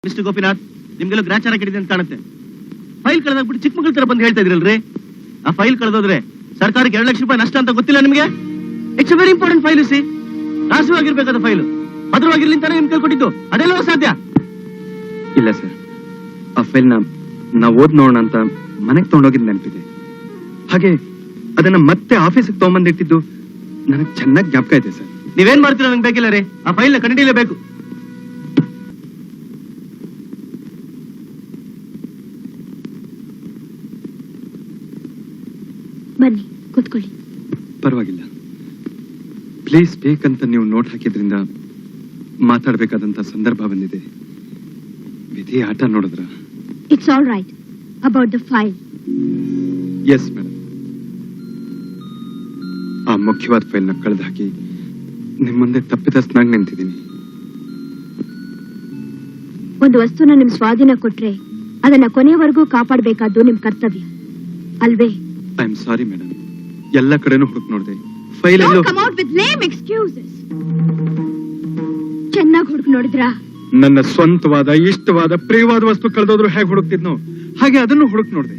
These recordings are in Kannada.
ಮಿಸ್ಟರ್ ಗೋಪಿನಾಥ್, ನಿಮ್ಗೆಲ್ಲ ಗ್ರಾಚಾರ ಕೆಡಿದೆ ಅಂತ ಕಾಣುತ್ತೆ. ಫೈಲ್ ಕಳೆದಾಗ್ಬಿಟ್ಟು ಚಿಕ್ಕ ಮಕ್ಕಳ ತರ ಬಂದು ಹೇಳ್ತಾ ಇದ್ರಲ್ರಿ. ಆ ಫೈಲ್ ಕಳೆದೋದ್ರೆ ಸರ್ಕಾರಕ್ಕೆ 2 ಲಕ್ಷ ರೂಪಾಯಿ ನಷ್ಟ ಅಂತ ಗೊತ್ತಿಲ್ಲ ನಿಮ್ಗೆ? It's very important file. See, ನಾಶವಾಗಿರ್ಬೇಕಾದ ಫೈಲ್ ಭದ್ರವಾಗಿರ್ಲಿ ಅಂತಾನೆ ನಿಮ್ ಕೇಳ್ಕೊಟ್ಟಿದ್ದು. ಅದೆಲ್ಲ ಸಾಧ್ಯ ಇಲ್ಲ ಸರ್. ಆ ಫೈಲ್ ನಾವು ಓದ್ ನೋಡೋಣ ಅಂತ ಮನೆಗೆ ತಗೊಂಡೋಗಿದ್ ನೆನಪಿದೆ. ಹಾಗೆ ಅದನ್ನ ಮತ್ತೆ ಆಫೀಸಿಗೆ ತಗೊಂಡ್ಬಂದಿಟ್ಟಿದ್ದು ನನಗೆ ಚೆನ್ನಾಗಿ ಜ್ಞಾಪಕ ಇದೆ ಸರ್. ನೀವೇನ್ ಮಾಡ್ತೀರಾ ನಂಗೆ ಬೇಕಿಲ್ಲ ರೀ. ಆ ಫೈಲ್ ನ ಕಂಡಿಡಿಯಲೇಬೇಕು. ಬನ್ನಿ ಕೂತ್ಕೊಳ್ಳಿ. ಪರವಾಗಿಲ್ಲ, ಪ್ಲೀಸ್ ಬೇಕಂತ ನೀವು ನೋಟ್ ಹಾಕಿದ್ರಿಂದ ಮಾತಾಡ್ಬೇಕಾದಂತ ಸಂದರ್ಭ ಬಂದಿದೆ. ವಿಧಿ ಆಟ ನೋಡಿದ್ರ? It's all right. About the file. Yes madam, ಆ ಮುಖ್ಯವಾದ ಫೈಲ್ ನ ಕಳೆದು ಹಾಕಿ ನಿಮ್ ಮುಂದೆ ತಪ್ಪಿತಸ್ಥನಾಗಿ ನಿಂತಿದ್ದೀನಿ. ಒಂದು ವಸ್ತುನ ನಿಮ್ ಸ್ವಾಧೀನ ಕೊಟ್ರೆ ಅದನ್ನ ಕೊನೆಯವರೆಗೂ ಕಾಪಾಡಬೇಕಾದ್ದು ನಿಮ್ ಕರ್ತವ್ಯ ಅಲ್ವೇ? ಐ ಆಮ್ ಸಾರಿ ಮೇಡಮ್, ಎಲ್ಲ ಕಡೆನೂ ಹುಡುಕ್ ನೋಡಿದೆ. ಫೈಲ್ ಚೆನ್ನಾಗಿ ಹುಡುಕ್ ನೋಡಿದ್ರಾ? ನನ್ನ ಸ್ವಂತವಾದ ಇಷ್ಟವಾದ ಪ್ರಿಯವಾದ ವಸ್ತು ಕಳೆದೋದ್ರು ಹೇಗೆ ಹುಡುಕ್ತಿದ್ನೋ ಹಾಗೆ ಅದನ್ನು ಹುಡುಕ್ ನೋಡಿದೆ.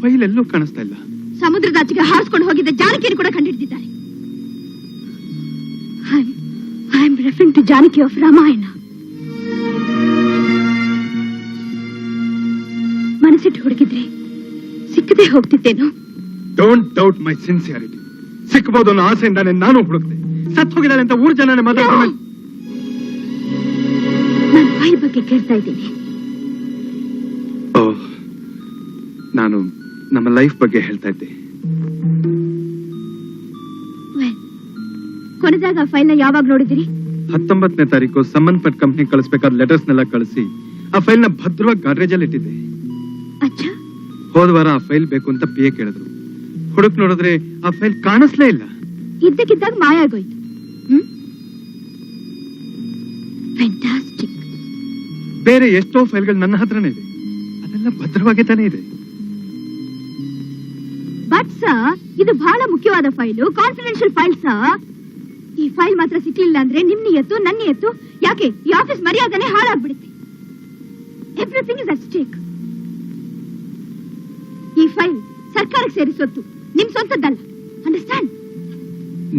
ಫೈಲ್ ಎಲ್ಲೂ ಕಾಣಿಸ್ತಾ ಇಲ್ಲ. ಸಮುದ್ರದಾಚೆಗೆ ಹಾರಿಸ್ಕೊಂಡು ಹೋಗಿದ್ದ ಜಾನಕಿಯನ್ನು ಕೂಡ ಕಂಡಿಡಿದಿದ್ದಾರೆ. I am referring to Janaki of Ramayana. ಮನಸ್ಸಿಟ್ಟು ಹುಡುಕಿದ್ರೆ ಸಿಕ್ಕದೆ ಹೋಗ್ತಿದ್ದೇನೋ. Don't doubt my sincerity. ಸಿಕ್ಕಬಹುದು ಅನ್ನೋ ಆಸೆಯಿಂದಾನೆ ನಾನು ಹುಡುಕ್ತೆ. ಸತ್ ಹೋಗಿದ್ದಾಳೆ ಅಂತ ಊರ್ ಜನ ಮಾತಾಡ್ತಾರೆ. ನಾನು ಫೈಲ್ ಬಗ್ಗೆ ಕೇಳ್ತಾ ಇದ್ದೀನಿ. ಓಹ್, ನಾನು ನಮ್ಮ ಲೈಫ್ ಬಗ್ಗೆ ಹೇಳ್ತಾ ಇದ್ದೆ. ಕೊನೆದಾಗ ಫೈಲ್ ನ ಯಾವಾಗ ನೋಡಿದಿರಿ? 19ನೇ ತಾರೀಕು ಸಂಬಂಧಪಟ್ಟ ಕಂಪ್ನಿ ಕಳಿಸ್ಬೇಕಾದ ಲೆಟರ್ಸ್ ನೆಲ್ಲ ಕಳಿಸಿ ಆ ಫೈಲ್ ನ ಭದ್ರವಾಗಿ ಗಾಡ್ರೇಜ್ ಅಲ್ಲಿ ಇಟ್ಟಿದ್ದೆ. ಅಚ್ಚಾ, ಹೋದ ವಾರ ಆ ಫೈಲ್ ಬೇಕು ಅಂತ PA ಕೇಳಿದ್ರು. ಹುಡುಕ್ ನೋಡಿದ್ರೆ ಆ ಫೈಲ್ ಕಾಣಿಸ್ಲೇ ಇಲ್ಲ. ಇದ್ದಕ್ಕಿದ್ದಾಗ ಮಾಯ ಆಗೋಯ್ತು. ಫ್ಯಾಂಟಾಸ್ಟಿಕ್. ಬೇರೆ ಎಷ್ಟೋ ಫೈಲ್ಗಳು ನನ್ನ ಹತ್ರನೇ ಇದೆ, ಅದೆಲ್ಲ ಭದ್ರವಾಗಿ ತಾನೇ ಇದೆ. ಬಟ್ ಸರ್, ಇದು ಬಹಳ ಮುಖ್ಯವಾದ ಫೈಲು, ಕಾನ್ಫಿಡೆನ್ಷಿಯಲ್ ಫೈಲ್ ಸರ್. ಈ ಫೈಲ್ ಮಾತ್ರ ಸಿಕ್ಲಿಲ್ಲ ಅಂದ್ರೆ ನಿಮ್ ನಿಯತ್ತು ನನ್ನ ನಿಯತ್ತು ಯಾಕೆ ಈ ಆಫೀಸ್ ಮರ್ಯಾದನೆ ಹಾಳಾಗ್ಬಿಡುತ್ತೆ. Everything is at stake. ಈ ಫೈಲ್ ಸರ್ಕಾರಕ್ಕೆ ಸೇರಿ ಸ್ವತ್ತು, ನಿಮ್ ಸ್ವಂತದ್ದಲ್ಲ. ಅಂಡರ್ಸ್ಟ್ಯಾಂಡ್?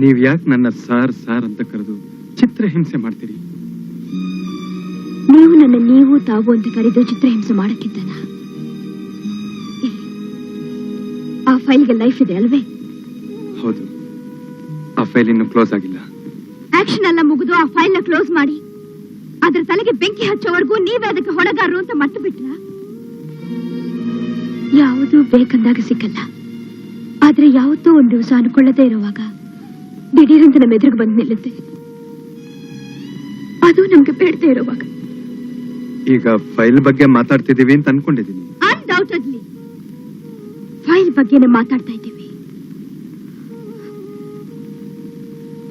ನೀವ್ ಯಾಕೆ ನನ್ನ ಸಾರ್ ಸಾರ್ ಅಂತ ಕರೆದು ಚಿತ್ರಹಿಂಸೆ ಮಾಡ್ತೀರಿ? ನೀವು ನನ್ನ ನೀವು ತಾವು ಅಂತ ಕರೆದು ಚಿತ್ರಹಿಂಸೆ ಮಾಡಕ್ಕಿದ್ದಾನ? ಆ ಫೈಲ್ಗೆ ಲೈಫ್ ಇದೆ ಅಲ್ವೇ? ಹೌದು, ಆ ಫೈಲ್ ಇನ್ನು ಕ್ಲೋಸ್ ಆಗಿಲ್ಲ. ಆಕ್ಷನ್ ಎಲ್ಲ ಮುಗಿದು ಆ ಫೈಲ್ ನ ಕ್ಲೋಸ್ ಮಾಡಿ ಅದ್ರ ತಲೆಗೆ ಬೆಂಕಿ ಹಚ್ಚೋವರೆಗೂ ನೀವೇ ಅದಕ್ಕೆ ಹೊಣೆಗಾರರು ಅಂತ ಮಟ್ಟು ಬಿಟ್ರ? ಯಾವುದು ಬೇಕಂದಾಗ ಸಿಕ್ಕಲ್ಲ, ಆದ್ರೆ ಯಾವತ್ತೋ ಒಂದ್ ದಿವಸ ಅನ್ಕೊಳ್ಳದೇ ಇರುವಾಗ ದಿಢೀರಂತ ನಮ್ಮ ಎದುರಿಗೆ ಬಂದ್ ನಿಲ್ಲುತ್ತೆ. ಅದು ನಮ್ಗೆ ಬೇಡದೇ ಇರುವಾಗ. ಈಗ ಫೈಲ್ ಬಗ್ಗೆ ಮಾತಾಡ್ತಿದೀವಿ ಅಂತ ಅನ್ಕೊಂಡಿದೀನಿ. ಅನ್ಡೌಟೆಡ್ಲಿ ಫೈಲ್ ಬಗ್ಗೆನೇ ಮಾತಾಡ್ತಾ ಇದ್ದೀವಿ.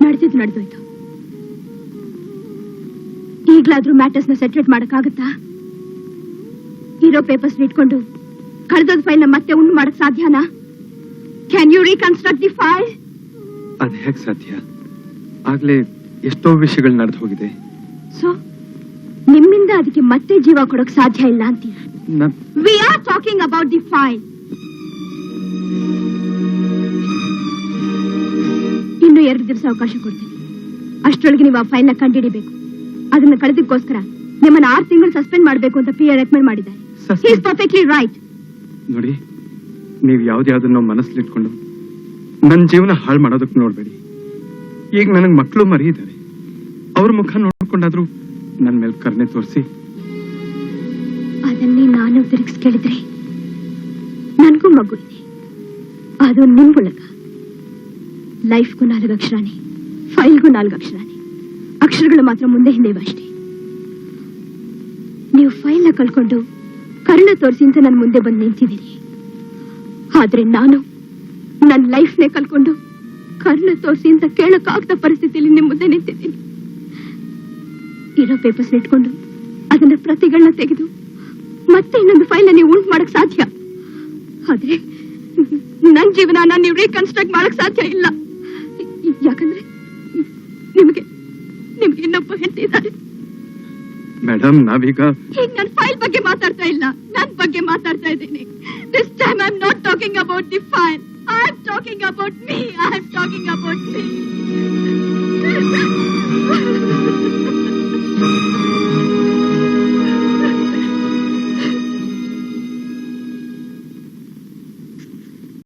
ನಡೆದಿದ್ದು ನಡೆದೋಯ್ತು. ಈಗ್ಲಾದ್ರೂ ಮ್ಯಾಟರ್ಸ್ ನ ಸೆಟ್ರೇಟ್ ಮಾಡಕ್ಕಾಗತ್ತಾ? ಇರೋ ಪೇಪರ್ಸ್ ಇಟ್ಕೊಂಡು ಕಳೆದೋದ ಫೈಲ್ ನ ಮತ್ತೆ ಉಂಡು ಮಾಡಕ್ ಸಾಧ್ಯನಾ? Can you reconstruct the file? ಅದ್ ಹೇಗ್ ಸಾಧ್ಯ? ಆಗ್ಲೇ ಎಷ್ಟೋ ವಿಷಯಗಳು ನಡೆದು ಹೋಗಿದೆ. ಸೊ ನಿಮ್ಮಿಂದ ಅದಕ್ಕೆ ಮತ್ತೆ ಜೀವ ಕೊಡೋಕ್ ಸಾಧ್ಯ ಇಲ್ಲ ಅಂತೀರ? We are talking about the file. ಇನ್ನು 2 ದಿವಸ ಅವಕಾಶ ಕೊಡ್ತೀನಿ. ಅಷ್ಟರೊಳಗೆ ನೀವು ಆ ಫೈಲ್ ನ ಕಂಡುಹಿಡಿಬೇಕು. ಅದನ್ನ ಕಳೆದಕ್ಕೋಸ್ಕರ ನಿಮ್ಮನ್ನ 6 ತಿಂಗಳು ಸಸ್ಪೆಂಡ್ ಮಾಡಬೇಕು ಅಂತ PA ರೆಕಮೆಂಡ್ ಮಾಡಿದ್ದಾರೆ. He is perfectly right. ನೋಡಿ, ನೀವ್ ಯಾವ್ದ್ಯಾವ್ದನ್ನೋ ಮನಸ್ಸಲ್ಲಿಟ್ಕೊಂಡು ನನ್ನ ಜೀವನ ಹಾಳು ಮಾಡೋದಕ್ಕೆ ನೋಡ್ಬೇಡಿ. ಈಗ ನನಗ್ ಮಕ್ಕಳು ಮರಿ ಇದ್ದಾರೆ. ಅವ್ರ ಮುಖ ನೋಡ್ಕೊಂಡಾದ್ರೂ ನನ್ ಮೇಲೆ ಕರುಣೆ ತೋರಿಸಿ. ಅದನ್ನೇ ನಾನು ತಿರುಗಿಸ್ ಕೇಳಿದ್ರೆ ನನ್ಗೂ ಮಗು ಇದೆ, ಅದು ನಿಮ್ ಮೂಲಕ. ಲೈಫ್ಗೂ 4 ಅಕ್ಷರನೇ, ಫೈಲ್ಗೂ 4 ಅಕ್ಷರನೇ. ಅಕ್ಷರಗಳು ಮಾತ್ರ ಮುಂದೆ ಹಿಂದೆ ಅಷ್ಟೇ. ನೀವು ಫೈಲ್ ನ ಕಳ್ಕೊಂಡು ಕರುಣೆ ತೋರಿಸಿ ಅಂತ ನನ್ನ ಮುಂದೆ ಬಂದು ನಿಂತಿದ್ದೀರಿ. ಆದ್ರೆ ನಾನು ನನ್ನ ಲೈಫ್ ನೇ ಕಳ್ಕೊಂಡು ಕರುಣೆ ತೋರಿಸಿ ಅಂತ ಕೇಳಕ್ಕಾಗದ ಪರಿಸ್ಥಿತಿಯಲ್ಲಿ ನಿಮ್ ಮುಂದೆ ನಿಂತಿದ್ದೀನಿ. ಇರೋ ಪೇಪರ್ಸ್ ಇಟ್ಕೊಂಡು ಅದನ್ನ ಪ್ರತಿಗಳನ್ನ ತೆಗೆದು ಮತ್ತೆ ಇನ್ನೊಂದು ಫೈಲ್ ನೀವು ಉಂಟು ಮಾಡಕ್ ಸಾಧ್ಯ. ಆದ್ರೆ ನನ್ನ ಜೀವನ ನೀವು ರೀಕನ್ಸ್ಟ್ರಕ್ಟ್ ಮಾಡಕ್ ಸಾಧ್ಯ ಇಲ್ಲ. ಯಾಕಂದ್ರೆ ನಿಮಗೆ ಇನ್ನೊಬ್ಬ ಹೆಂಡತಿ ಇದ್ದಾರೆ. ಮೇಡಮ್ ನಾವೀಗ ಈಗ ನನ್ನ ಫೈಲ್ ಬಗ್ಗೆ ಮಾತಾಡ್ತಾ ಇಲ್ಲ, ನನ್ ಬಗ್ಗೆ ಮಾತಾಡ್ತಾ ಇದ್ದೀನಿ. This time I am not talking about the file, I am talking about me, I am talking about me.